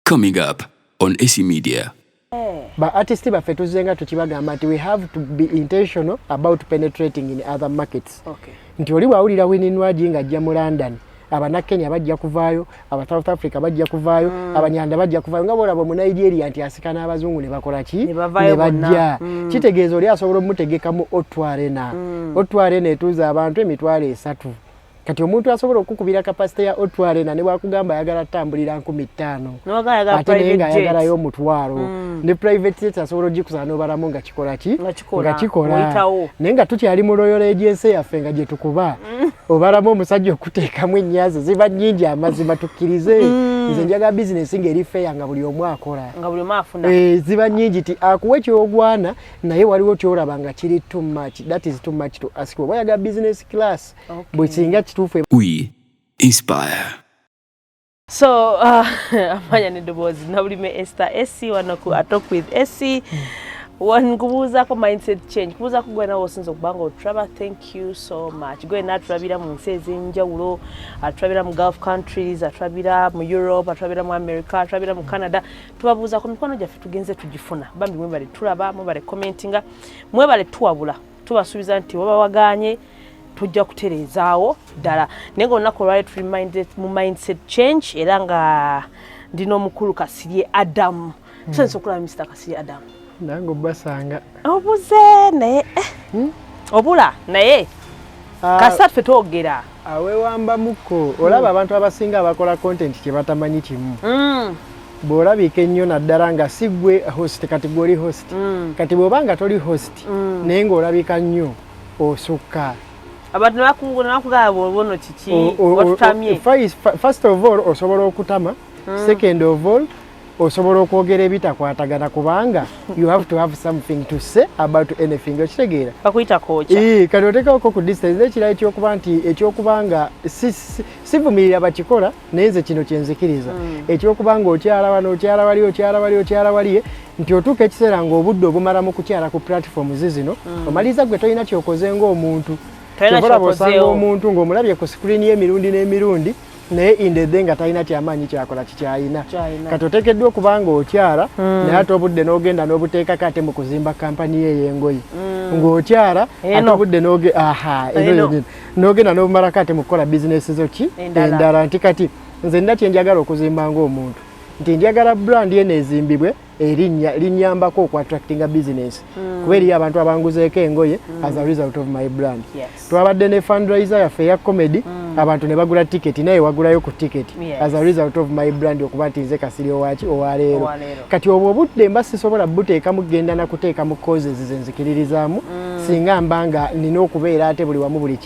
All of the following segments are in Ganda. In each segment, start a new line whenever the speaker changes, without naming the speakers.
Coming up on AC Media.
But artists baffe tuzenga tukibagamba nti we have to be intentional about penetrating in other markets.
Okay.
Nti oli bwawulira Winnie Nwagi ng'ajja mu London, Abannakenya bajja kuvaayo, aba South Africa bajja kuvaayo, Abanyanda bajja kuvaayo, nga bolaba mu Nigeria nti asika n'abazungu ne bakola ki? Ne bajja. Kitegeeza oli asobola omutegeka mu Otto Arena. Otto Arena etuuza abantu emitwalo 3. Kati omuntu asobola okukubira kapasite ya Otto Arena ne bwakugamba ayagala tambulira 15,000. Ate naye ng'ayagala y'omutwalo. Ne private jet asobola ogikusa n'obalamu nga kikola ki? Nga kikola. Naye nga tukyali mu Royal Agency yaffe nga gye tukuba. Obalamu omusajja okuteekamu ennyazi ziba nnyingi amazima tukkirize. Nze njaga business ng'eri fair nga buli omu akola.
Nga buli omu afuna.
Ziba nnyingi ti akuwe ky'ogwana naye waliwo ky'olaba nga kiri too much. That is too much to ask. Oba yaga business class. Bwe singa
We inspire.
So, amanya nedobozi nabulime Esther SC wanaku atalk with SC. Kubuza ko mindset change. Kubuza ko gwena wosinzo kubanga travel. Thank you so much. Gwena atrabira mu nsi ezinjawulo, atrabira mu Gulf countries, atrabira mu Europe, atrabira mu America, atrabira mu Canada. Tubabuza ko mikono gyaffe tugenze tugifuna. Bambi mwe bali tulaba, mwe bali commentinga, mwe bali tuwabula. Tubasubiza nti waba waganye tujja kuterezaawo ddala naye olunaku olwali reminded mu mindset change era nga ndina omukulu Kasirye Adam. Tusense okulaba Mr. Kasirye Adam.
Nange obasanga.
Obuze naye obula naye kasaffe twogera.
Awewambamuko olaba abantu abasinga abakola content kye batamanyi kimu. Bw'olabika ennyo naddala nga si gwe host kati gw'oli host. Kati bw'obanga toli host naye ng'olabika nnyo osukka.
Abantu nakugaba bono kiki watutamye.
First of all osobola okutama. Second of all osobola okwogera ebitakwatagana kubanga you have to have something to say about anything. Okitegeera
bakuyita kocha.
Kati oteekako ku distance ekirala ekyokubanga sivumirira bakikola naye nze kino kyenzikiriza. Ekyokubanga okyala wano okyala wali nti otuuka ekiseera ng'obudde obumala mu kukyala ku platforms zino omaliza gwe tolina kyokoze ng'omuntu. Tobola bosanga omuntu ng'omulabye ku screen y'emirundi n'emirundi naye indedde nga talina kyamaanyi kyakola kikyayina. Kati oteekeddwa okubanga okyala naye ate obudde n'ogenda n'obuteekako ate mu kuzimba kampani ye ey'engoye. Ng'okyala ate obudde n'ogenda n'obumalako ate mu kukola bizinesi zo ki endala. Nti kati nze nina kye njagala okuzimba ng'omuntu. Nti njagala brand ye neezimbibwe erinnya linnyambako okwa-attractinga business. Kuba eriyo abantu abanguzeeko engoye as a result of my brand. Twabadde ne fundraiser yaffe eya comedy abantu ne bagula tiketi naye wagulayo ku tiketi as a result of my brand okuba nti nze Kasirye owaleero. Kati obwo obudde mba sisobola buteekamu kugenda na kuteekamu causes ze nzikiririzaamu singa mbanga nina okubeera ate buli wamu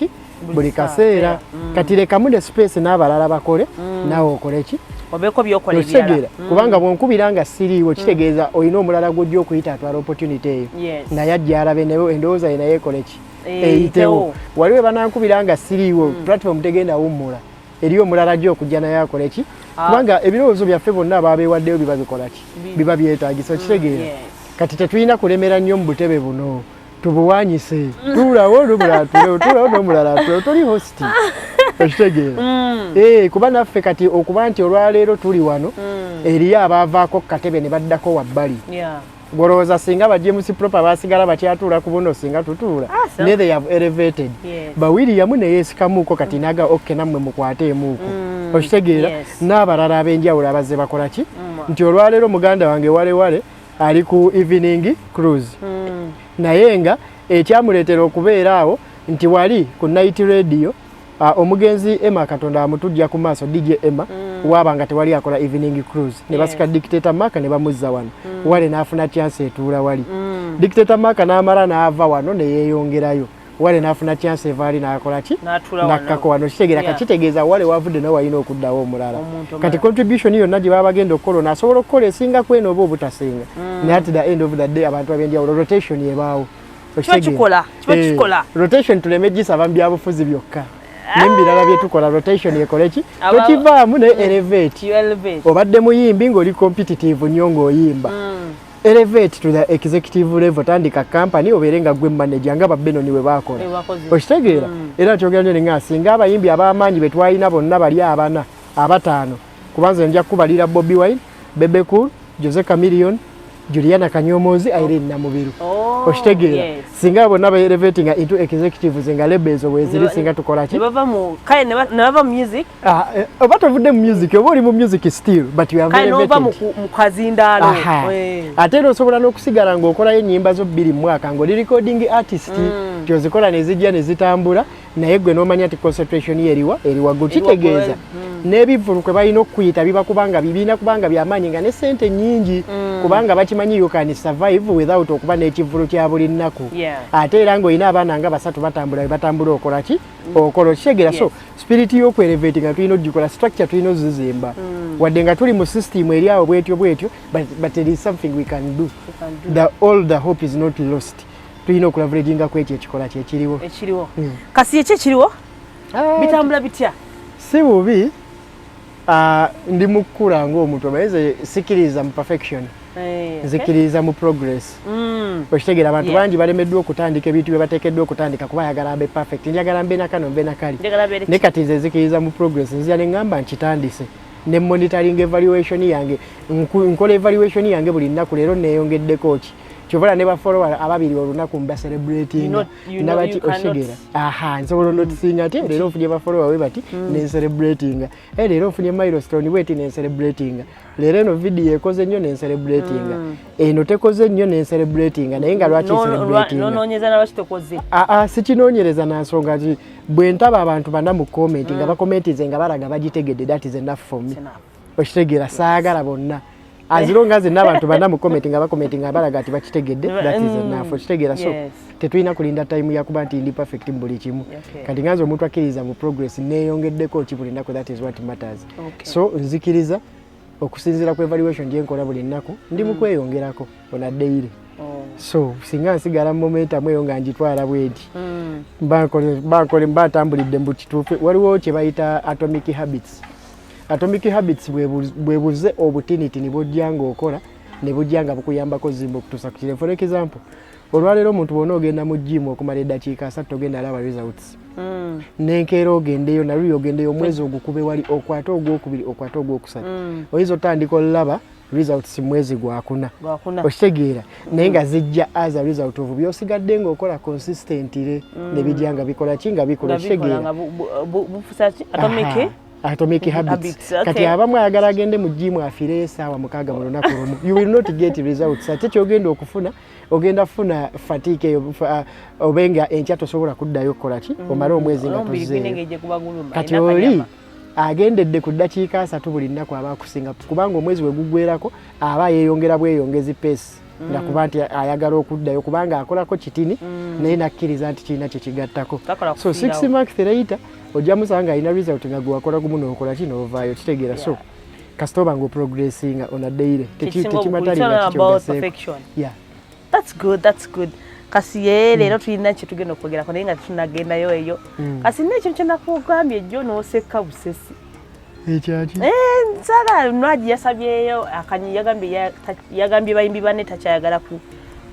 buli kaseera. Kati lekamu ne space n'abalala bakole naawe okole ki
obeko byokole byala.
Kubanga bwonkubira nga siriiwo kitegeeza olina omulala gw'ojja okuyita atwala opportunity eyo. Naye ajja alabe endowooza ye naye ekole ki eyitewo. Wali we banankubira nga siriiwo platform tegenda wummula. Eriyo omulala ajja okujja naye akole ki kubanga ebirowoozo byaffe bonna ababeewaddeyo biba bikola ki biba byetaagisa. Kitegeera kati tetulina kulemera nnyo mu butebe buno tubuwanyise. Tuulawo olumula tuulawo n'omulala atulewo toli host. Okitegeera kuba naffe kati okuba nti olwaleero tuli wano eriyo abaavaako ku katebe ne baddako wabbali. Golowooza singa bajemusi proper basigala bakyatuula ku buno singa tutuula naye they have elevated. Bawiriyamu ne yeesikamuuko kati naga okke nammwe mukwateemuuko. Okitegeera n'abalala ab'enjawulo abazze bakola ki nti olwaleero muganda wange walewale ali ku evening cruise naye nga ekyamuleetera okubeera awo nti wali ku night radio omugenzi Emma Katonda amutujja ku maaso DJ Emma wabanga tewali akola evening cruise ne basika dictator Maka ne bamuzza wano wale n'afuna chance etuula wali dictator Maka n'amala n'ava wano ne yeeyongerayo wale n'afuna chance evaali n'akola ki n'akkako wano. Kitegeera kakitegeeza wale wavudde nawe walina okuddawo omulala. Kati contribution yonna gye baba bagenda okukola asobola okukola esinga kweno oba obutasinga naye at the end of the day abantu ab'enjawulo rotation yebaawo.
Kikola
rotation tuleme gisaba mu byabufuzi byokka. Nembirala byetukola rotation ekole ki tokivaamu ne elevate. Obadde muyimbi ng'oli competitive nnyo ng'oyimba elevate to the executive level, tandika company obeere nga gwe manager nga babeno niwe bakola. Okitegeera era kyogera nyo nga singa abayimbi ab'amaanyi be twalina bonna bali abana abataano kubanza nja kubalira Bobby Wine, Bebe Cool, Jose Chameleone, Juliana Kanyomozi, Irene Namubiru. Oshitegeera. Singa bonna ba elevating into executives nga labels weziri singa tukola ki?
Nebava mu kale nebava music.
Oba tovudde mu music, oba oli mu music still, but you are very
elevating. Kale nova mu kazindaalo.
Ate era osobola n'okusigala ng'okolayo ennyimba zo 2 mu mwaka ng'oli recording artist. Kyozikola ne zijja ne zitambula, naye gwe n'omanya nti concentration ye eriwa gwe kitegeeza. N'ebivulu kwe balina okuyita biba kubanga bibiina kubanga byamaanyi nga ne ssente nnyingi kubanga bakimanyi you can survive without okuba n'ekivulu kya buli nnaku. Ate era ng'olina abaana nga 3 batambula okola ki? Okola kitegeera. So spirit y'okwerevate nga tulina ogikola, structure tulina ozizimba. Wadde nga tuli mu system eri awo bwetyo but there is something we can do. All the hope is not lost. Tulina okulavuleginga ku ekyo ekikola kyekiriwo.
Kasirye ki ekiriwo? Bitambula bitya?
Si bubi. Ndi mukula ng'omuntu obayeze sikiriza mu perfection. Nzikiriza mu progress. Okitegeera abantu bangi balemeddwa okutandika ebintu bye bateekeddwa okutandika kuba ayagala abe perfect. Njagala mbe na kano mbe na kali. Ne kati nze nzikiriza mu progress nzija ne ngamba nkitandise. Ne monitoring evaluation yange. Nkola evaluation yange buli nnaku leero neeyongeddeko ki. Chovola ne ba follower ababiri olunaku mba celebrating nabati oshegera nsobola notisinga ati leero ofunye ba follower we bati ne celebrating leero ofunye milestone weti ne celebrating leero eno video ekoze nnyo ne celebrating eno tekoze nnyo ne celebrating naye nga lwaki celebrating
nonyeza na lwaki tekoze
sikinonyereza na nsonga ki bwe ntaba abantu bana mu comment nga ba commentize nga balaga bagitegedde that is enough for me oshegera saagala bonna as long as n'abantu bana mu commenting abalaga ati bakitegedde that is enough kitegeera. So tetulina kulinda time yakuba nti ndi perfect mbuli kimu kati nganze omuntu akkiriza mu progress neeyongeddeko ki buli nnaku, that is what matters. So nzikiriza okusinziira ku evaluation gye nkola buli nnaku ndi mu kweyongerako on a daily. So singa nsigala mu momentum eyo nga njitwala bweti mba ntambulidde mu kituufu. Waliwo kye bayita atomic habits. Atomic habits bwe buze obutiniti ne bujja ng'okola ne bujja nga bukuyambako zimba okutuusa ku kire. For example, olwaleero omuntu bw'ona ogenda mu gym okumala eddakiika 3 ogenda alaba results. N'enkeera ogendeyo naluli ogendeyo omwezi ogukube wali okwate ogwokubiri okwate ogwokusatu. Oyinza otandika olaba results mwezi gwakuna. Okitegeera naye nga zijja as a result of byosigadde ng'okola consistently ne bijja nga bikola ki nga bikola kitegeera. Atomic habits. Kati abamu ayagala agende mu gym afire esaawa 6 mu lunaku lumu. You will not get results. Ate kyogenda okufuna ogenda funa fatigue eyo obenga enkya tosobola kuddayo okukola ki omala omwezi nga tuzze. Kati oli agendedde ku ddakiika 3 buli nnaku aba akusinga kubanga omwezi we gugwerako aba yeeyongera bweyongezi pace nga kuba nti ayagala okuddayo kubanga akolako kitini naye nakkiriza nti kirina kye kigattako. So 6 months later ojja musanga alina result nga gwakola gumu n'okola ki n'ovaayo kitegeera. So kasitoba nga progressing on a daily tekimatalira
perfection. That's good. Kasirye leero tulina kye tugenda okwogerako naye nga tunagendayo eyo. Kasi n'ekyo kye nakugambye ejjo n'oseka busesi.
Ekyaki?
Nsala Nwagi yasabyeyo akanyi yagambye bayimbi bane takyayagala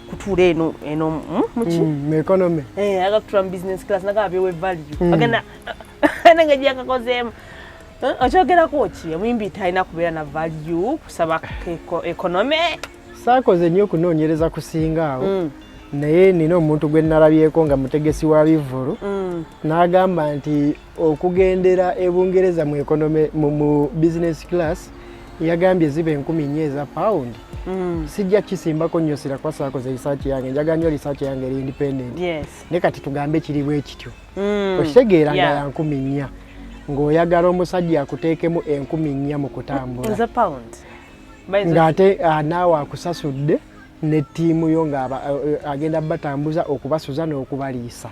kutuula eno muki?
Economy.
Aga kutuula mu business class nagabyewo value. Agenda nanga gyakakozeemu. Okyogerako ki? Omuyimbi talina kubeera na value kusaba economy. Saakoze
nnyo okunoonyereza kusinga awo. Naye nina omuntu gwe nalabyeko nga mutegesi wa bivulu n'agamba nti okugendera ebungereza mu economy mu business class yagambye zibe 10,000 eza pound. Sijja kisimbako nnyo sira kwa saakoze research yange njaga nnyo research yange eri independent. Ne kati tugambe kiri bwe kityo. Okitegeera nga ya 10,000 ng'oyagala omusajja akuteekemu 10,000 mu kutambula.
Eza pound.
Ng'ate naawe akusasudde ne tiimu yo nga agenda batambuza okubasuza n'okubaliisa.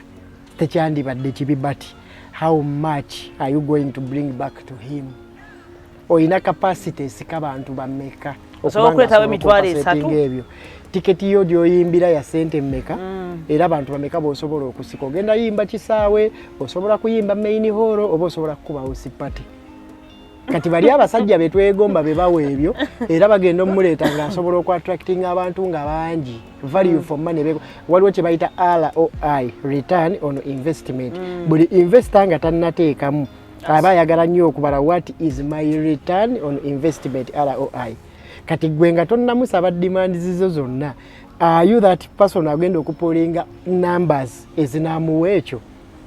Tekyandibadde kibi bati how much are you going to bring back to him? Oyina capacity esika bantu bameka
okuleetawo emitwalo 3
ebyo. Tiketi yo gy'oyimbira ya ssente mmeka era abantu bameka b'osobola okusika. Ogenda yimba kisaawe osobola kuyimba main hall oba osobola kukuba house party. Kati bali abasajja betwegomba bebawe ebyo era bagenda omuleeta nga asobola okwa-attracting abantu nga bangi. Value for money waliwo kye bayita ROI, return on investment. Buli investor nga tannateekamu aba ayagala nnyo okubala what is my return on investment ROI. kati gwe nga tonnamusaba demand zizo zonna are you that person agenda okupolinga numbers ezinaamuwa ekyo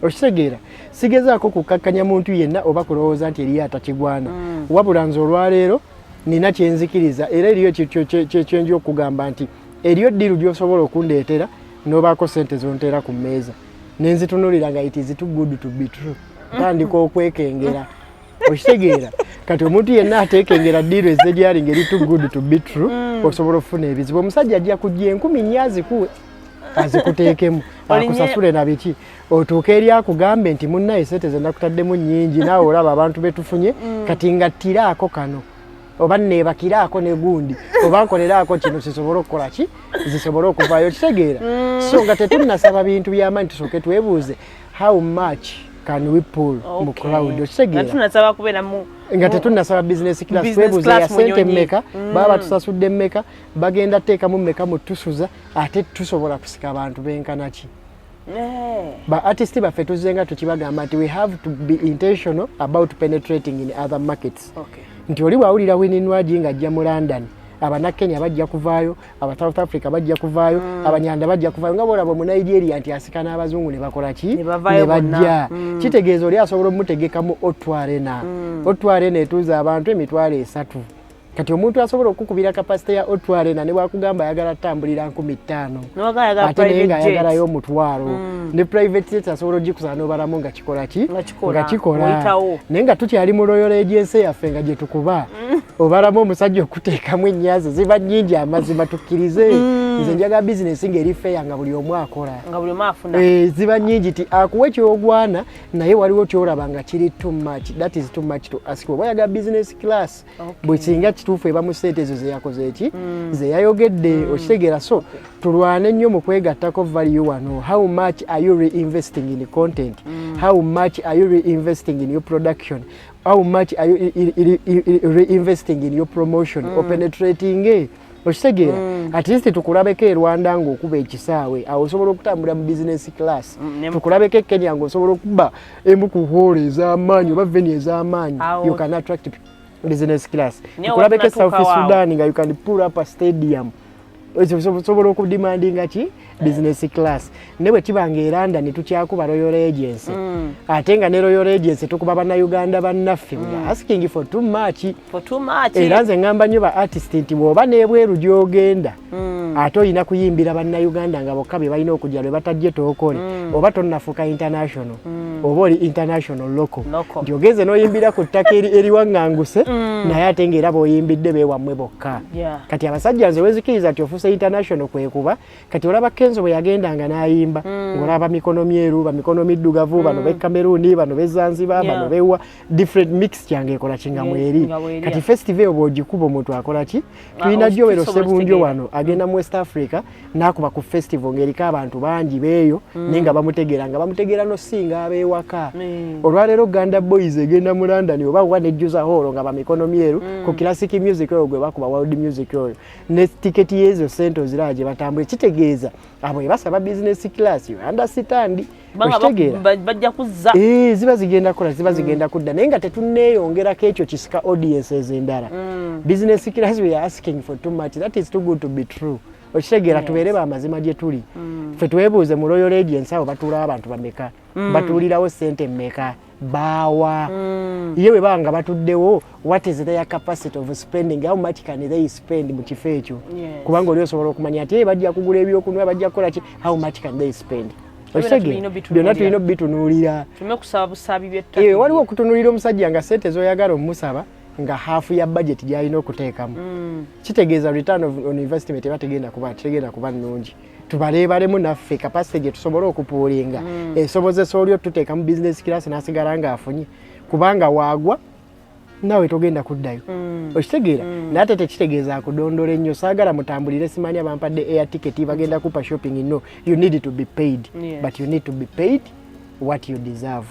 okitegeera sigezaako kukakkanya muntu yenna oba kulowooza nti eriyo atakigwana wabula nze olwaleero nina kyenzikiriza era eriyo kyenji okugamba nti eriyo ddiru gy'osobola okundeetera n'obaako sente zonteera ku mmeeza nenzitunulira nga it is too good to be true tandika okwekengera okitegeera kati omuntu yenna ateekengera ddiru ezze gyali ngeri too good to be true osobola okufuna ebizibu omusajja ajja kujja 10 nnya azikuwe azikuteekemu akusasule na biki otuuka eri akugambe nti munnaye sente ze nakutaddemu nnyingi naawe olaba abantu betufunye kati ngattiraako kano oba neebakiraako ne gundi oba nkoleraako kino zisobole okukola ki zisobole okuvaayo kitegeera so nga tetunnasaba bintu by'amaanyi tusooke twebuuze how much can we pull mu crowd okitegeera nga tetunnasaba business class twebuuze ya sente mmeka baba batusasudde mmeka bagenda teekamu mmeka mu tusuza ate tusobola kusika abantu benkana ki ba artisti baffe tuzenga tukibagamba nti we have to be intentional about penetrating in other markets nti oli bwawulira Winnie Nwagi ng'ajja mu London Abanakenya bajja kuvaayo aba South Africa bajja kuvaayo abanyanda bajja kuvaayo nga bolaba mu Nigeria nti asika n'abazungu ne bakola ki ne bajja kitegeeza oli asobola omutegeka mu Otto Arena etuuza abantu emitwalo 3 kati omuntu asobola okukubira kapasite ya Otto Arena ne bwakugamba ayagala tambulira 1500 ate naye ng'ayagalayo omutwalo ne private jet asobola ogikusa n'obalamu nga kikola ki nga kikola naye nga tukyali mu Royal Agency yaffe nga gye tukuba obalamu omusajja okuteekamu ennyazi ziba nnyingi amazima tukkirize nze njaga bizinesi ng'eri feya nga buli omu akola ziba nnyingi ti akuwa ekyogwana naye waliwo kyolaba nga kiri too much that is too much to ask oba yaga business class bwe singa kituufu eba mu ssente ezo zeyakoze eki zeyayogedde okitegeera so tulwane nnyo mu kwegattako value wano how much are you reinvesting in content how much are you reinvesting in your production how much are you reinvesting in your promotion or penetrating okitegeera at least tukulabeko e Rwanda ng'okuba ekisaawe awo osobola okutambula mu business class tukulabeko e Kenya ng'osobola okuba emu ku hall ez'amaanyi oba venue ez'amaanyi you can attract business class tukulabeko e South Sudan nga you can pull up a stadium osobola okudimandinga ki business class ne bwe kibanga e London tukyakuba Royal Agency ate nga ne Royal Agency tukuba bannayuganda bannaffe asking for too much era nze ngamba nnyo ba artist nti bw'oba n'ebweru gy'ogenda ate olina kuyimbira bannayuganda nga bokka be balina okujja lwe batajje tookole oba tonnafuuka international oba oli international local nti ogenze n'oyimbira ku ttaka eriwaŋŋanguse naye ate ng'era b'oyimbidde beewammwe bokka kati abasajja nze wezikiriza nti ofuuse international kwekuba kati olaba Kenzo bwe yagendanga n'ayimba ng'olaba mikono myeru bamikono middugavu bano b'e Cameroon bano b'e Zanzibar bano bewa different mixture ng'ekola kingamu eri kati festival obo ogikuba omuntu akola ki tulina Joel Sebunjo wano agenda mu West Africa n'akuba ku festival ng'eriko abantu bangi beeyo naye nga bamutegeera no singa abeewaka olwaleero Uganda Boys egenda mu London oba wa nejjuza hall nga bamikono myeru ku classic music oyo gwe bakuba world music oyo ne tiketi yezo sente oziraba gye batambule kitegeeza abo basaba business class you understand bajja kuzza ziba zigenda kola ziba zigenda kudda naye nga tetunneeyongerako ekyo kisika audiences endala business class we are asking for too much that is too good to be true okitegeera tubeere bamazima gye tuli ffe twebuuze mu Royal Agency abo batuula abantu bameka batuulirawo sente mmeka bawa yewe banga batuddewo what is their capacity of spending how much can they spend mu kifo ekyo kubanga oli osobola okumanya ati bajja kugula ebyokunywa bajja kukola ki how much can they spend byonna tulina obitunuulira waliwo okutunuulira omusajja nga sente zoyagala omusaba nga hafu ya budget gyalina okuteekamu kitegeeza return on investment tegenda kuba nnungi tubaleebalemu naffe capacity gye tusobola okupuulinga esobozesa oli otuteeka mu business class n'asigala ng'afunye kubanga waagwa naawe togenda kuddayo okitegeera naye ate tekitegeeza akudondola ennyo saagala mutambulire simanyi abampadde air ticket bagenda kupa shopping no you need to be paid but you need to be paid what you deserve.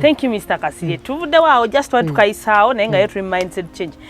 Thank you Mr. Kasirye. Tuvudde waawo just tukayisaawo naye nga yetu mindset change.